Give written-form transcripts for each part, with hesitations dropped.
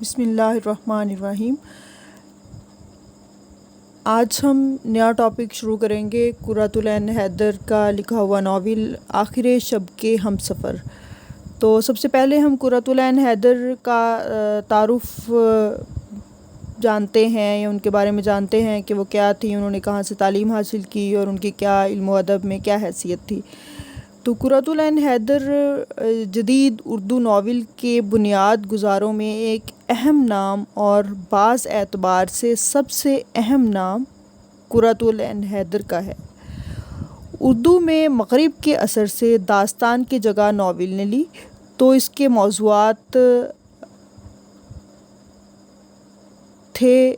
بسم اللہ الرحمن الرحیم۔ آج ہم نیا ٹاپک شروع کریں گے قرۃ العین حیدر کا لکھا ہوا ناول آخر شب کے ہم سفر۔ تو سب سے پہلے ہم قرۃ العین حیدر کا تعارف جانتے ہیں یا ان کے بارے میں جانتے ہیں کہ وہ کیا تھی، انہوں نے کہاں سے تعلیم حاصل کی اور ان کی کیا علم و ادب میں کیا حیثیت تھی۔ تو قرۃ العین حیدر جدید اردو ناول کے بنیاد گزاروں میں ایک اہم نام اور بعض اعتبار سے سب سے اہم نام قرۃ العین حیدر کا ہے۔ اردو میں مغرب کے اثر سے داستان کی جگہ ناول نے لی تو اس کے موضوعات تھے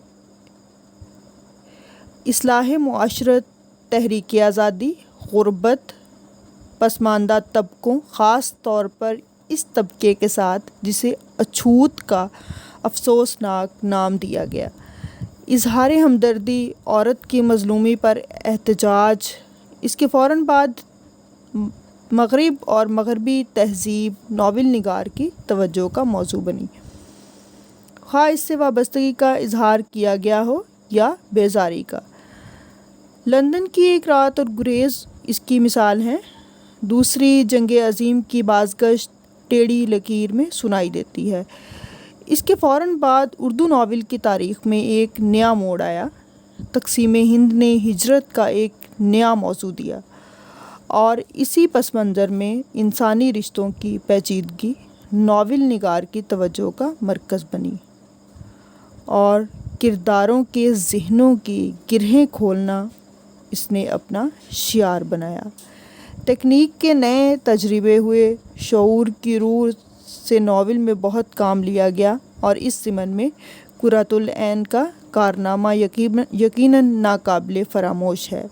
اصلاح معاشرت، تحریک آزادی، غربت، پسماندہ طبقوں، خاص طور پر اس طبقے کے ساتھ جسے اچھوت کا افسوسناک نام دیا گیا، اظہار ہمدردی، عورت کی مظلومی پر احتجاج۔ اس کے فوراً بعد مغرب اور مغربی تہذیب ناول نگار کی توجہ کا موضوع بنی، خواہ اس سے وابستگی کا اظہار کیا گیا ہو یا بیزاری کا۔ لندن کی ایک رات اور گریز اس کی مثال ہیں۔ دوسری جنگ عظیم کی بازگشت ٹیڑھی لکیر میں سنائی دیتی ہے۔ اس کے فوراً بعد اردو ناول کی تاریخ میں ایک نیا موڑ آیا۔ تقسیم ہند نے ہجرت کا ایک نیا موضوع دیا اور اسی پس منظر میں انسانی رشتوں کی پیچیدگی ناول نگار کی توجہ کا مرکز بنی اور کرداروں کے ذہنوں کی گرہیں کھولنا اس نے اپنا شعار بنایا۔ تکنیک کے نئے تجربے ہوئے، شعور کی روح سے ناول میں بہت کام لیا گیا اور اس ضمن میں قرۃ العین کا کارنامہ یقیناً ناقابل فراموش ہے۔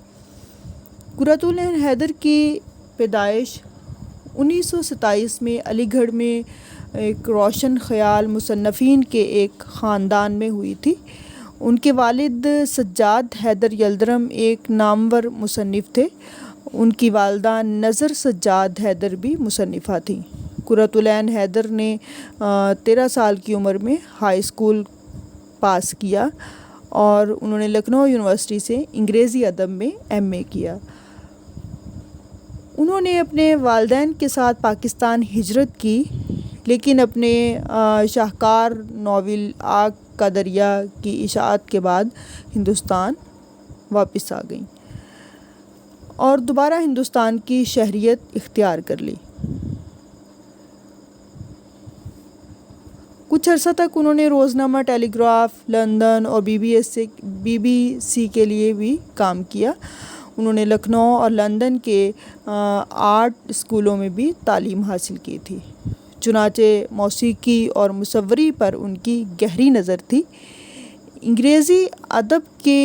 قرۃ العین حیدر کی پیدائش 1927 میں علی گڑھ میں ایک روشن خیال مصنفین کے ایک خاندان میں ہوئی تھی۔ ان کے والد سجاد حیدر یلدرم ایک نامور مصنف تھے۔ ان کی والدہ نظر سجاد حیدر بھی مصنفہ تھیں۔ قرۃ العین حیدر نے 13 سال کی عمر میں ہائی اسکول پاس کیا اور انہوں نے لکھنؤ یونیورسٹی سے انگریزی ادب میں ایم اے کیا۔ انہوں نے اپنے والدین کے ساتھ پاکستان ہجرت کی، لیکن اپنے شاہکار ناول آگ کا دریا کی اشاعت کے بعد ہندوستان واپس آ گئیں اور دوبارہ ہندوستان کی شہریت اختیار کر لی۔ کچھ عرصہ تک انہوں نے روزنامہ ٹیلی گراف لندن اور بی بی سی کے لیے بھی کام کیا۔ انہوں نے لکھنؤ اور لندن کے آرٹ اسکولوں میں بھی تعلیم حاصل کی تھی، چنانچہ موسیقی اور مصوری پر ان کی گہری نظر تھی۔ انگریزی ادب کے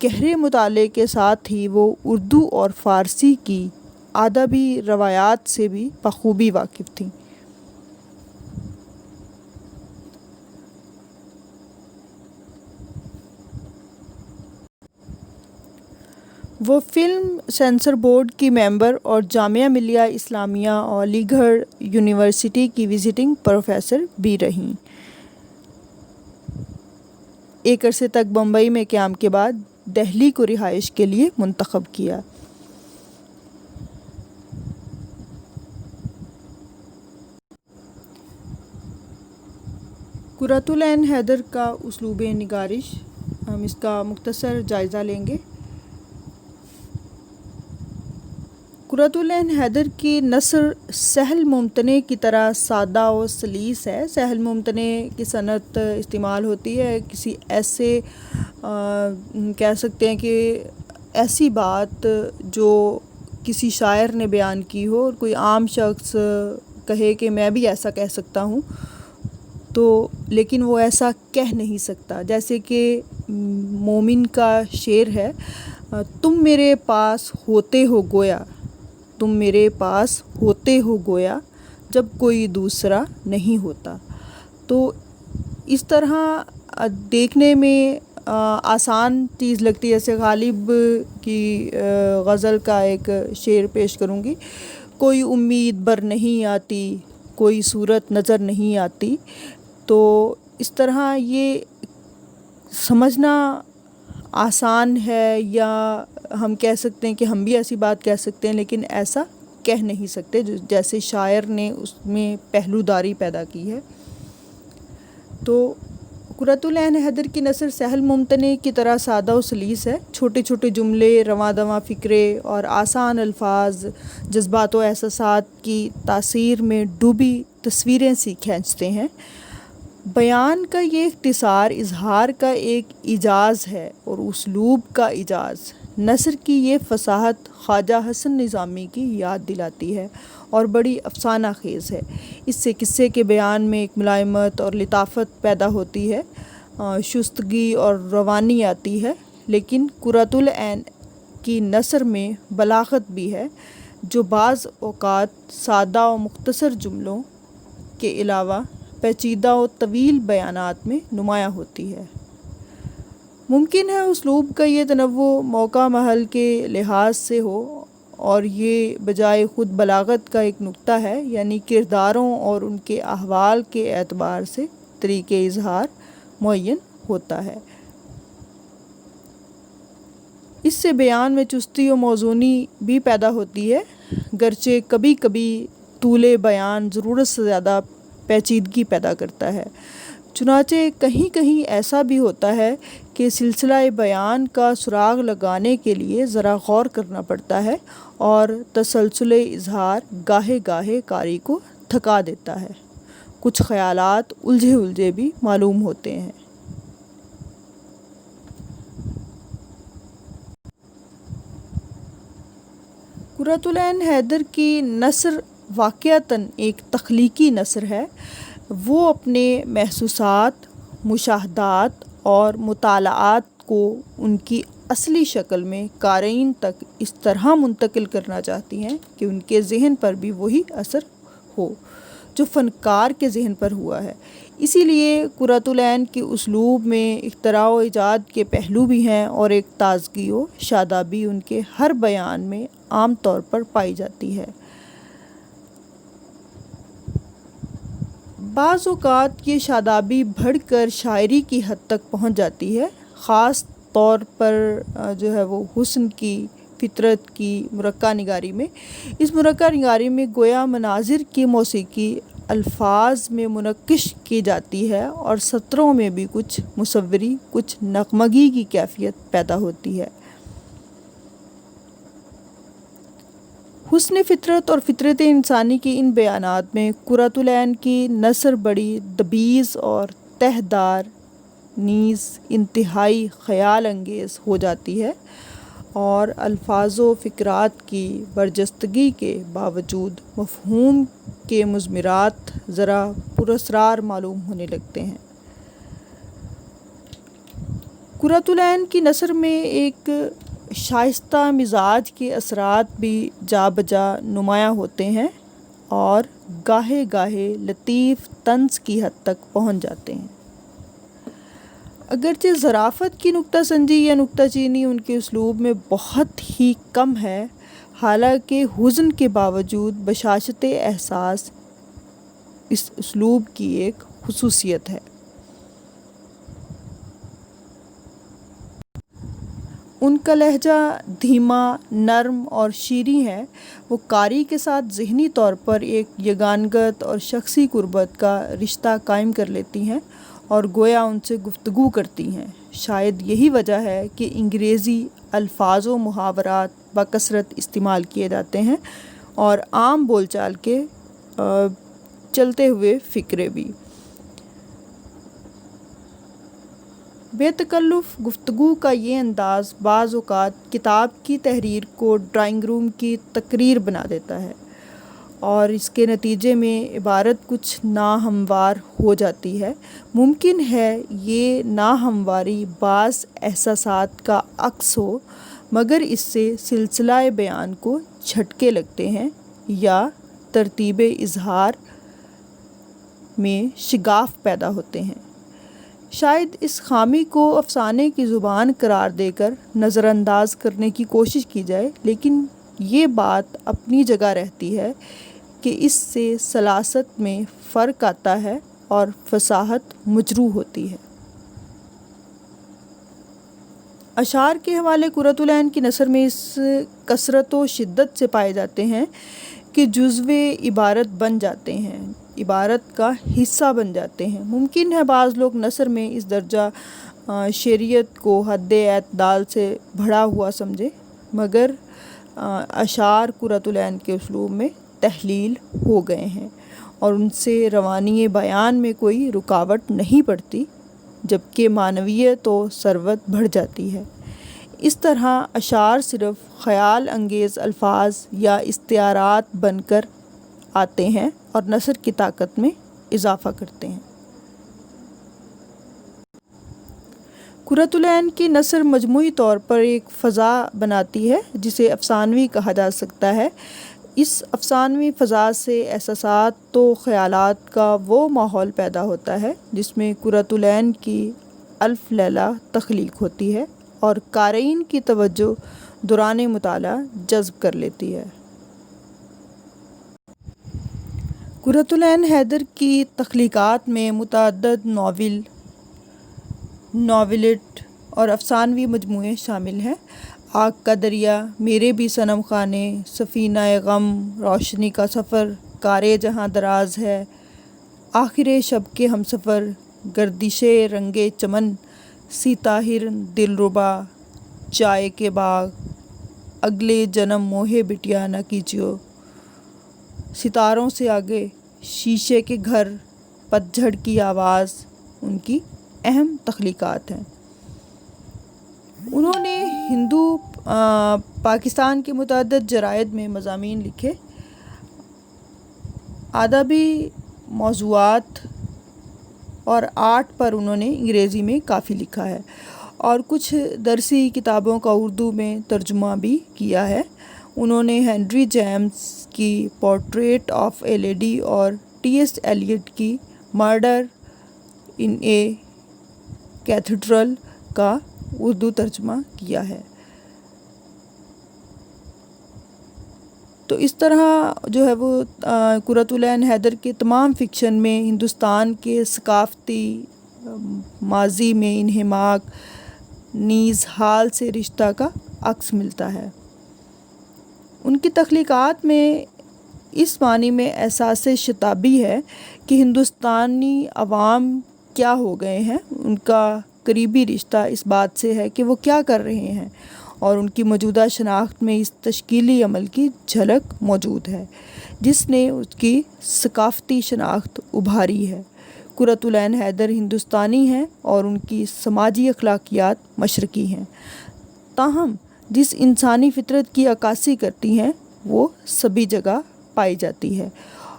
گہرے مطالعے کے ساتھ ہی وہ اردو اور فارسی کی ادبی روایات سے بھی بخوبی واقف تھیں۔ وہ فلم سینسر بورڈ کی ممبر اور جامعہ ملیہ اسلامیہ اور علی گڑھ یونیورسٹی کی وزٹنگ پروفیسر بھی رہیں۔ ایک عرصے تک بمبئی میں قیام کے بعد دہلی کو رہائش کے لیے منتخب کیا۔ قرۃ العین حیدر کا اسلوب نگارش، ہم اس کا مختصر جائزہ لیں گے۔ قرۃ العین حیدر کی نثر سہل ممتنع کی طرح سادہ و سلیس ہے۔ سہل ممتنع کی صنعت استعمال ہوتی ہے کسی ایسے کہہ سکتے ہیں کہ ایسی بات جو کسی شاعر نے بیان کی ہو اور کوئی عام شخص کہے کہ میں بھی ایسا کہہ سکتا ہوں، تو لیکن وہ ایسا کہہ نہیں سکتا۔ جیسے کہ مومن کا شعر ہے، تم میرے پاس ہوتے ہو گویا، تم میرے پاس ہوتے ہو گویا جب کوئی دوسرا نہیں ہوتا۔ تو اس طرح دیکھنے میں آسان چیز لگتی ہے۔ جیسے غالب کی غزل کا ایک شعر پیش کروں گی، کوئی امید بر نہیں آتی، کوئی صورت نظر نہیں آتی۔ تو اس طرح یہ سمجھنا آسان ہے، یا ہم کہہ سکتے ہیں کہ ہم بھی ایسی بات کہہ سکتے ہیں، لیکن ایسا کہہ نہیں سکتے جیسے شاعر نے اس میں پہلو داری پیدا کی ہے۔ تو قرۃ العین حیدر کی نثر سہل ممتنع کی طرح سادہ و سلیس ہے۔ چھوٹے چھوٹے جملے، رواں دواں فکرے اور آسان الفاظ جذبات و احساسات کی تاثیر میں ڈوبی تصویریں سی کھینچتے ہیں۔ بیان کا یہ اختصار اظہار کا ایک اعجاز ہے اور اسلوب کا اعجاز۔ نثر کی یہ فصاحت خواجہ حسن نظامی کی یاد دلاتی ہے اور بڑی افسانہ خیز ہے۔ اس سے قصے کے بیان میں ایک ملائمت اور لطافت پیدا ہوتی ہے، شستگی اور روانی آتی ہے۔ لیکن قرۃ العین کی نثر میں بلاغت بھی ہے، جو بعض اوقات سادہ و مختصر جملوں کے علاوہ پیچیدہ و طویل بیانات میں نمایاں ہوتی ہے۔ ممکن ہے اسلوب کا یہ تنوع موقع محل کے لحاظ سے ہو، اور یہ بجائے خود بلاغت کا ایک نکتہ ہے، یعنی کرداروں اور ان کے احوال کے اعتبار سے طریقۂ اظہار معین ہوتا ہے۔ اس سے بیان میں چستی و موزونی بھی پیدا ہوتی ہے، گرچہ کبھی کبھی طول بیان ضرورت سے زیادہ پیچیدگی پیدا کرتا ہے۔ چنانچہ کہیں کہیں ایسا بھی ہوتا ہے کہ سلسلہ بیان کا سراغ لگانے کے لیے ذرا غور کرنا پڑتا ہے، اور تسلسل اظہار گاہے گاہے قاری کو تھکا دیتا ہے۔ کچھ خیالات الجھے الجھے بھی معلوم ہوتے ہیں۔ قرۃ العین حیدر کی نثر واقعتاً ایک تخلیقی نثر ہے۔ وہ اپنے محسوسات، مشاہدات اور مطالعات کو ان کی اصلی شکل میں قارئین تک اس طرح منتقل کرنا چاہتی ہیں کہ ان کے ذہن پر بھی وہی اثر ہو جو فنکار کے ذہن پر ہوا ہے۔ اسی لیے قرۃ العین کے اسلوب میں اختراع و ایجاد کے پہلو بھی ہیں، اور ایک تازگی و شادابی ان کے ہر بیان میں عام طور پر پائی جاتی ہے۔ بعض اوقات یہ شادابی بڑھ کر شاعری کی حد تک پہنچ جاتی ہے، خاص طور پر جو ہے وہ حسن کی فطرت کی مرقع نگاری میں۔ اس مرقع نگاری میں گویا مناظر کی موسیقی الفاظ میں منقش کی جاتی ہے، اور سطروں میں بھی کچھ مصوری، کچھ نغمگی کی کیفیت پیدا ہوتی ہے۔ حسن فطرت اور فطرت انسانی کی ان بیانات میں قرۃ العین کی نثر بڑی دبیز اور تہ دار نیز انتہائی خیال انگیز ہو جاتی ہے، اور الفاظ و فقرات کی برجستگی کے باوجود مفہوم کے مضمرات ذرا پراسرار معلوم ہونے لگتے ہیں۔ قرۃ العین کی نثر میں ایک شائستہ مزاج کے اثرات بھی جا بجا نمایاں ہوتے ہیں، اور گاہے گاہے لطیف طنز کی حد تک پہنچ جاتے ہیں۔ اگرچہ ظرافت کی نکتہ سنجی یا نکتہ چینی ان کے اسلوب میں بہت ہی کم ہے، حالانکہ حزن کے باوجود بشاشت احساس اس اسلوب کی ایک خصوصیت ہے۔ ان کا لہجہ دھیما، نرم اور شیریں ہے۔ وہ قاری کے ساتھ ذہنی طور پر ایک یگانگت اور شخصی قربت کا رشتہ قائم کر لیتی ہیں، اور گویا ان سے گفتگو کرتی ہیں۔ شاید یہی وجہ ہے کہ انگریزی الفاظ و محاورات بکثرت استعمال کیے جاتے ہیں، اور عام بول چال کے چلتے ہوئے فقرے بھی۔ بے تکلف گفتگو کا یہ انداز بعض اوقات کتاب کی تحریر کو ڈرائنگ روم کی تقریر بنا دیتا ہے، اور اس کے نتیجے میں عبارت کچھ ناہموار ہو جاتی ہے۔ ممکن ہے یہ ناہمواری بعض احساسات کا عکس ہو، مگر اس سے سلسلہ بیان کو جھٹکے لگتے ہیں یا ترتیب اظہار میں شگاف پیدا ہوتے ہیں۔ شاید اس خامی کو افسانے کی زبان قرار دے کر نظر انداز کرنے کی کوشش کی جائے، لیکن یہ بات اپنی جگہ رہتی ہے کہ اس سے سلاست میں فرق آتا ہے، اور فصاحت مجروح ہوتی ہے۔ اشعار کے حوالے قرۃ العین کی نثر میں اس کثرت و شدت سے پائے جاتے ہیں کہ جزو عبارت بن جاتے ہیں، عبارت کا حصہ بن جاتے ہیں۔ ممکن ہے بعض لوگ نثر میں اس درجہ شعریت کو حد اعتدال سے بڑھا ہوا سمجھے، مگر اشعار قرۃ العین کے اسلوب میں تحلیل ہو گئے ہیں اور ان سے روانی بیان میں کوئی رکاوٹ نہیں پڑتی، جبکہ معنویت و ثروت بڑھ جاتی ہے۔ اس طرح اشعار صرف خیال انگیز الفاظ یا استعارات بن کر آتے ہیں اور نثر کی طاقت میں اضافہ کرتے ہیں۔ قرۃ العین کی نثر مجموعی طور پر ایک فضا بناتی ہے جسے افسانوی کہا جا سکتا ہے۔ اس افسانوی فضا سے احساسات و خیالات کا وہ ماحول پیدا ہوتا ہے جس میں قرۃ العین کی الف لیلہ تخلیق ہوتی ہے اور قارئین کی توجہ دوران مطالعہ جذب کر لیتی ہے۔ قرۃ العین حیدر کی تخلیقات میں متعدد ناولٹ اور افسانوی مجموعے شامل ہیں۔ آگ کا دریا، میرے بھی صنم خانے، سفینہ غم، روشنی کا سفر، کار جہاں دراز ہے، آخر شب کے ہمسفر، گردش رنگ چمن، سی طاہر دلربا، چائے کے باغ، اگلے جنم موہ بٹیا نہ کیجیو، ستاروں سے آگے، شیشے کے گھر، پت جھڑ کی آواز ان کی اہم تخلیقات ہیں۔ انہوں نے ہندو پاکستان کے متعدد جرائد میں مضامین لکھے، ادبی موضوعات اور آرٹ پر انہوں نے انگریزی میں کافی لکھا ہے اور کچھ درسی کتابوں کا اردو میں ترجمہ بھی کیا ہے۔ انہوں نے ہنری جیمز کی پورٹریٹ آف اے لیڈی اور ٹی ایس ایلیٹ کی مرڈر ان اے کیتھیڈرل کا اردو ترجمہ کیا ہے۔ تو اس طرح جو ہے وہ قرۃ العین حیدر کے تمام فکشن میں ہندوستان کے ثقافتی ماضی میں انہماک نیز حال سے رشتہ کا عکس ملتا ہے۔ ان کی تخلیقات میں اس معنی میں احساس شتابی ہے کہ ہندوستانی عوام کیا ہو گئے ہیں، ان کا قریبی رشتہ اس بات سے ہے کہ وہ کیا کر رہے ہیں، اور ان کی موجودہ شناخت میں اس تشکیلی عمل کی جھلک موجود ہے جس نے اس کی ثقافتی شناخت ابھاری ہے۔ قرۃ العین حیدر ہندوستانی ہیں اور ان کی سماجی اخلاقیات مشرقی ہیں، تاہم جس انسانی فطرت کی عکاسی کرتی ہیں وہ سبھی جگہ پائی جاتی ہے،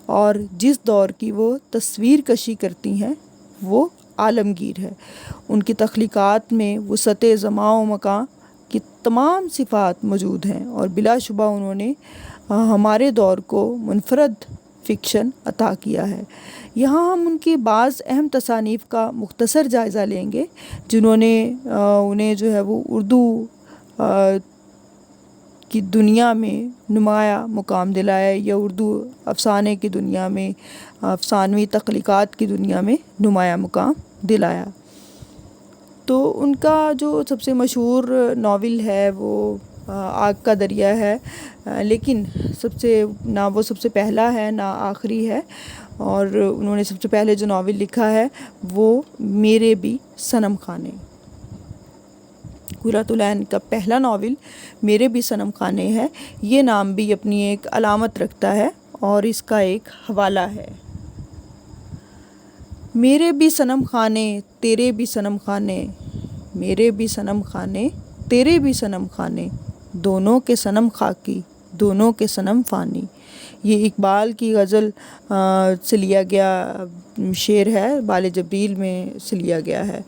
اور جس دور کی وہ تصویر کشی کرتی ہیں وہ عالمگیر ہے۔ ان کی تخلیقات میں وسعت زمان و مکان کی تمام صفات موجود ہیں اور بلا شبہ انہوں نے ہمارے دور کو منفرد فکشن عطا کیا ہے۔ یہاں ہم ان کی بعض اہم تصانیف کا مختصر جائزہ لیں گے جنہوں نے انہیں جو ہے وہ اردو کی دنیا میں نمایاں مقام دلایا یا اردو افسانے کی دنیا میں، افسانوی تخلیقات کی دنیا میں نمایاں مقام دلایا۔ تو ان کا جو سب سے مشہور ناول ہے وہ آگ کا دریا ہے، لیکن نہ وہ سب سے پہلا ہے نہ آخری ہے، اور انہوں نے سب سے پہلے جو ناول لکھا ہے وہ میرے بھی صنم خانے۔ قرۃ العین کا پہلا ناول میرے بھی صنم خانے ہے۔ یہ نام بھی اپنی ایک علامت رکھتا ہے اور اس کا ایک حوالہ ہے: میرے بھی صنم خانے تیرے بھی صنم خانے، میرے بھی صنم خانے تیرے بھی صنم خانے، دونوں کے صنم خاکی دونوں کے صنم فانی۔ یہ اقبال کی غزل سے لیا گیا شعر ہے، بال جبریل میں سے لیا گیا ہے۔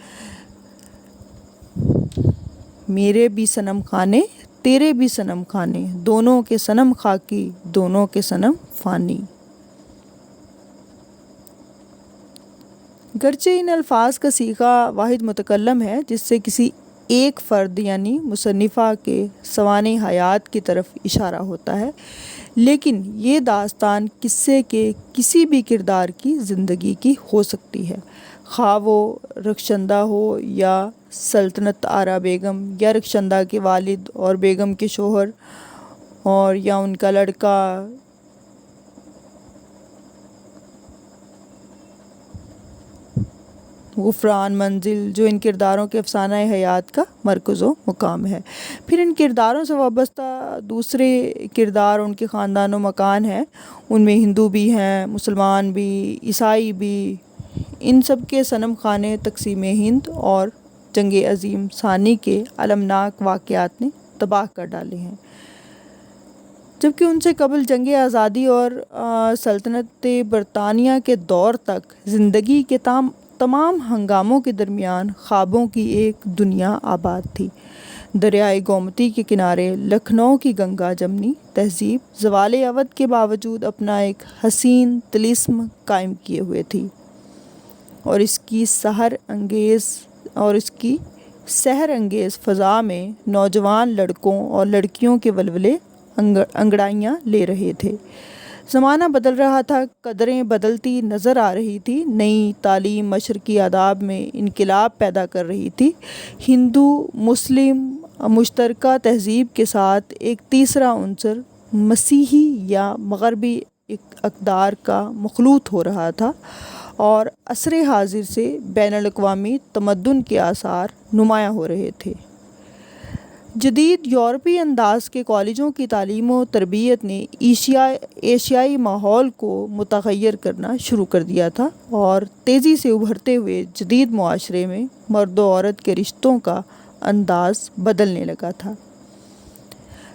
میرے بھی صنم خانے تیرے بھی صنم خانے، دونوں کے صنم خاکی دونوں کے صنم فانی۔ گرچہ ان الفاظ کا صیغہ واحد متکلم ہے جس سے کسی ایک فرد یعنی مصنفہ کے سوانح حیات کی طرف اشارہ ہوتا ہے، لیکن یہ داستان قصے کے کسی بھی کردار کی زندگی کی ہو سکتی ہے، خواہ وہ رخشندہ ہو یا سلطنت آرا بیگم، یا رخشندہ کے والد اور بیگم کے شوہر، اور یا ان کا لڑکا۔ غفران منزل جو ان کرداروں کے افسانہ حیات کا مرکز و مقام ہے۔ پھر ان کرداروں سے وابستہ دوسرے کردار ان کے خاندان و مکان ہیں، ان میں ہندو بھی ہیں، مسلمان بھی، عیسائی بھی۔ ان سب کے صنم خانے تقسیم ہند اور جنگ عظیم ثانی کے المناک واقعات نے تباہ کر ڈالے ہیں، جبکہ ان سے قبل جنگ آزادی اور سلطنت برطانیہ کے دور تک زندگی کے تمام ہنگاموں کے درمیان خوابوں کی ایک دنیا آباد تھی۔ دریائے گومتی کے کنارے لکھنؤ کی گنگا جمنی تہذیب زوال اودھ کے باوجود اپنا ایک حسین طلسم قائم کیے ہوئے تھی، اور اس کی سحر انگیز فضا میں نوجوان لڑکوں اور لڑکیوں کے ولولے انگڑائیاں لے رہے تھے۔ زمانہ بدل رہا تھا، قدریں بدلتی نظر آ رہی تھی، نئی تعلیم مشرقی آداب میں انقلاب پیدا کر رہی تھی۔ ہندو مسلم مشترکہ تہذیب کے ساتھ ایک تیسرا عنصر مسیحی یا مغربی اقدار کا مخلوط ہو رہا تھا، اور عصر حاضر سے بین الاقوامی تمدن کے آثار نمایاں ہو رہے تھے۔ جدید یورپی انداز کے کالجوں کی تعلیم و تربیت نے ایشیائی ماحول کو متغیر کرنا شروع کر دیا تھا، اور تیزی سے ابھرتے ہوئے جدید معاشرے میں مرد و عورت کے رشتوں کا انداز بدلنے لگا تھا۔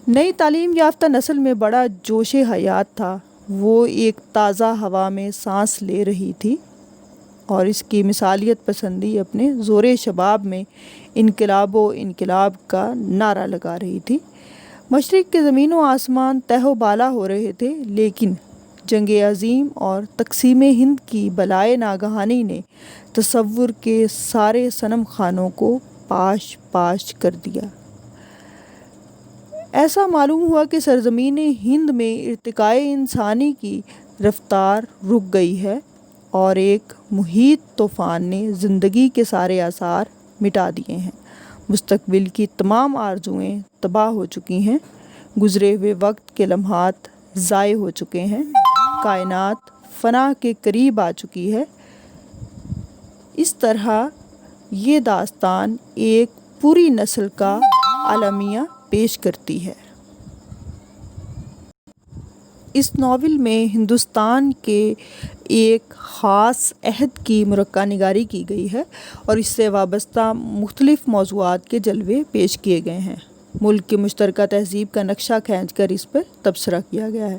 نئی تعلیم یافتہ نسل میں بڑا جوش حیات تھا، وہ ایک تازہ ہوا میں سانس لے رہی تھی، اور اس کی مثالیت پسندی اپنے زور شباب میں انقلاب کا نعرہ لگا رہی تھی۔ مشرق کے زمین و آسمان تہ و بالا ہو رہے تھے، لیکن جنگ عظیم اور تقسیم ہند کی بلائے ناگہانی نے تصور کے سارے صنم خانوں کو پاش پاش کر دیا۔ ایسا معلوم ہوا کہ سرزمین ہند میں ارتقائے انسانی کی رفتار رک گئی ہے، اور ایک محیط طوفان نے زندگی کے سارے آثار مٹا دیے ہیں۔ مستقبل کی تمام آرزوئیں تباہ ہو چکی ہیں، گزرے ہوئے وقت کے لمحات ضائع ہو چکے ہیں، کائنات فنا کے قریب آ چکی ہے۔ اس طرح یہ داستان ایک پوری نسل کا المیہ پیش کرتی ہے۔ اس ناول میں ہندوستان کے ایک خاص عہد کی مرقع نگاری کی گئی ہے، اور اس سے وابستہ مختلف موضوعات کے جلوے پیش کیے گئے ہیں۔ ملک کی مشترکہ تہذیب کا نقشہ کھینچ کر اس پر تبصرہ کیا گیا ہے۔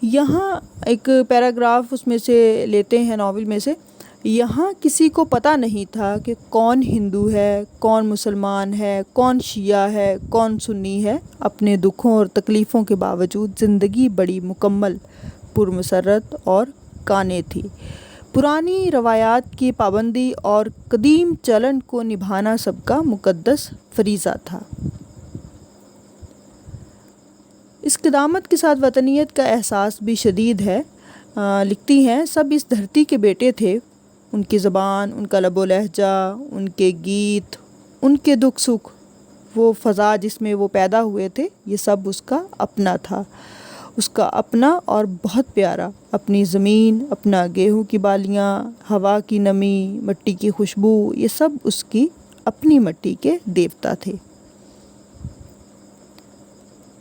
یہاں ایک پیراگراف اس میں سے لیتے ہیں ناول میں سے۔ یہاں کسی کو پتہ نہیں تھا کہ کون ہندو ہے، کون مسلمان ہے، کون شیعہ ہے، کون سنی ہے۔ اپنے دکھوں اور تکلیفوں کے باوجود زندگی بڑی مکمل، پرمسرت اور قانع تھی۔ پرانی روایات کی پابندی اور قدیم چلن کو نبھانا سب کا مقدس فریضہ تھا۔ اس قدامت کے ساتھ وطنیت کا احساس بھی شدید ہے۔ لکھتی ہیں، سب اس دھرتی کے بیٹے تھے، ان کی زبان، ان کا لب و لہجہ، ان کے گیت، ان کے دکھ سکھ، وہ فضا جس میں وہ پیدا ہوئے تھے، یہ سب اس کا اپنا تھا، اس کا اپنا اور بہت پیارا۔ اپنی زمین، اپنا گیہوں کی بالیاں، ہوا کی نمی، مٹی کی خوشبو، یہ سب اس کی اپنی مٹی کے دیوتا تھے۔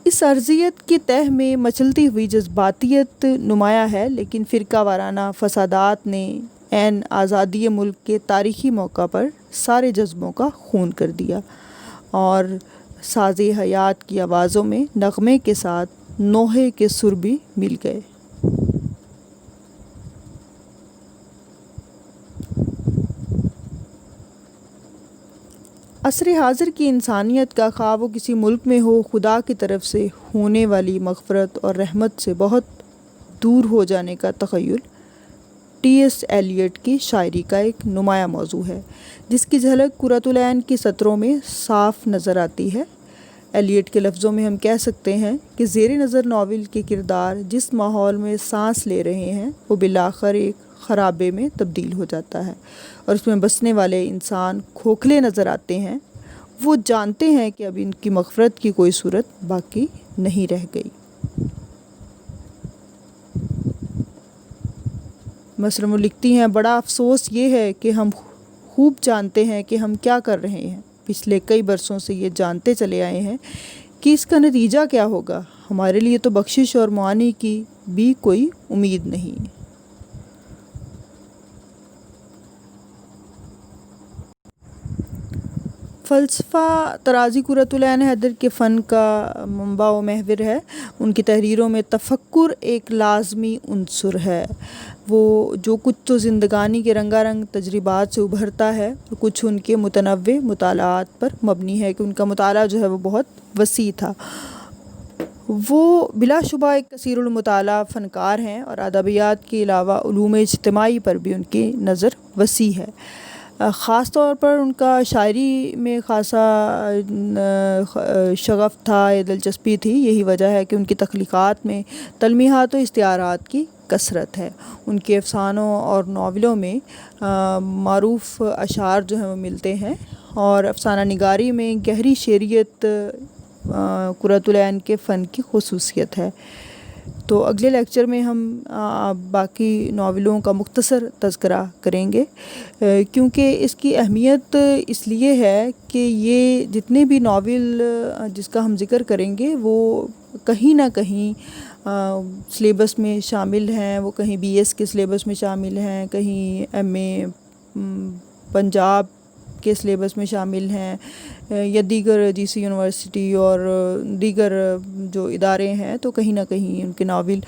اس ارضیت کی تہ میں مچلتی ہوئی جذباتیت نمایاں ہے، لیکن فرقہ وارانہ فسادات نے عین آزادی ملک کے تاریخی موقع پر سارے جذبوں کا خون کر دیا، اور ساز حیات کی آوازوں میں نغمے کے ساتھ نوحے کے سر بھی مل گئے۔ عصر حاضر کی انسانیت کا، خواہ وہ کسی ملک میں ہو، خدا کی طرف سے ہونے والی مغفرت اور رحمت سے بہت دور ہو جانے کا تخیل ٹی ایس ایلیٹ کی شاعری کا ایک نمایاں موضوع ہے، جس کی جھلک قرۃ العین کی سطروں میں صاف نظر آتی ہے۔ ایلیٹ کے لفظوں میں ہم کہہ سکتے ہیں کہ زیر نظر ناول کے کردار جس ماحول میں سانس لے رہے ہیں وہ بالآخر ایک خرابے میں تبدیل ہو جاتا ہے، اور اس میں بسنے والے انسان کھوکھلے نظر آتے ہیں۔ وہ جانتے ہیں کہ اب ان کی مغفرت کی کوئی صورت باقی نہیں رہ گئی۔ مثلاً وہ لکھتی ہیں، بڑا افسوس یہ ہے کہ ہم خوب جانتے ہیں کہ ہم کیا کر رہے ہیں، پچھلے کئی برسوں سے یہ جانتے چلے آئے ہیں کہ اس کا نتیجہ کیا ہوگا، ہمارے لیے تو بخشش اور معانی کی بھی کوئی امید نہیں۔ فلسفہ طرازی قرۃ العین حیدر کے فن کا منبع و محور ہے۔ ان کی تحریروں میں تفکر ایک لازمی عنصر ہے۔ وہ جو کچھ تو زندگانی کے رنگا رنگ تجربات سے ابھرتا ہے، اور کچھ ان کے متنوع مطالعات پر مبنی ہے کہ ان کا مطالعہ جو ہے وہ بہت وسیع تھا۔ وہ بلا شبہ ایک کثیر المطالعہ فنکار ہیں، اور ادبیات کے علاوہ علوم اجتماعی پر بھی ان کی نظر وسیع ہے۔ خاص طور پر ان کا شاعری میں خاصا شغف تھا یا دلچسپی تھی۔ یہی وجہ ہے کہ ان کی تخلیقات میں تلمیحات و استعارات کی کثرت ہے۔ ان کے افسانوں اور ناولوں میں معروف اشعار جو ہیں وہ ملتے ہیں، اور افسانہ نگاری میں گہری شعریت قرۃ العین کے فن کی خصوصیت ہے۔ تو اگلے لیکچر میں ہم باقی ناولوں کا مختصر تذکرہ کریں گے، کیونکہ اس کی اہمیت اس لیے ہے کہ یہ جتنے بھی ناول جس کا ہم ذکر کریں گے وہ کہیں نہ کہیں سلیبس میں شامل ہیں، وہ کہیں بی ایس کے سلیبس میں شامل ہیں، کہیں ایم اے پنجاب کے سلیبس میں شامل ہیں، یا دیگر جی سی یونیورسٹی اور دیگر جو ادارے ہیں، تو کہیں نہ کہیں ان کے ناول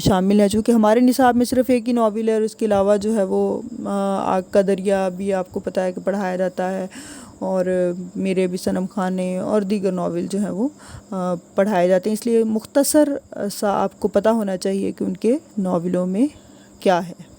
شامل ہیں۔ چونکہ ہمارے نصاب میں صرف ایک ہی ناول ہے، اور اس کے علاوہ جو ہے وہ آگ کا دریا بھی آپ کو پتہ ہے کہ پڑھایا جاتا ہے، اور میرے بھی صنم خانے اور دیگر ناول جو ہیں وہ پڑھائے جاتے ہیں۔ اس لیے مختصر سا آپ کو پتہ ہونا چاہیے کہ ان کے ناولوں میں کیا ہے۔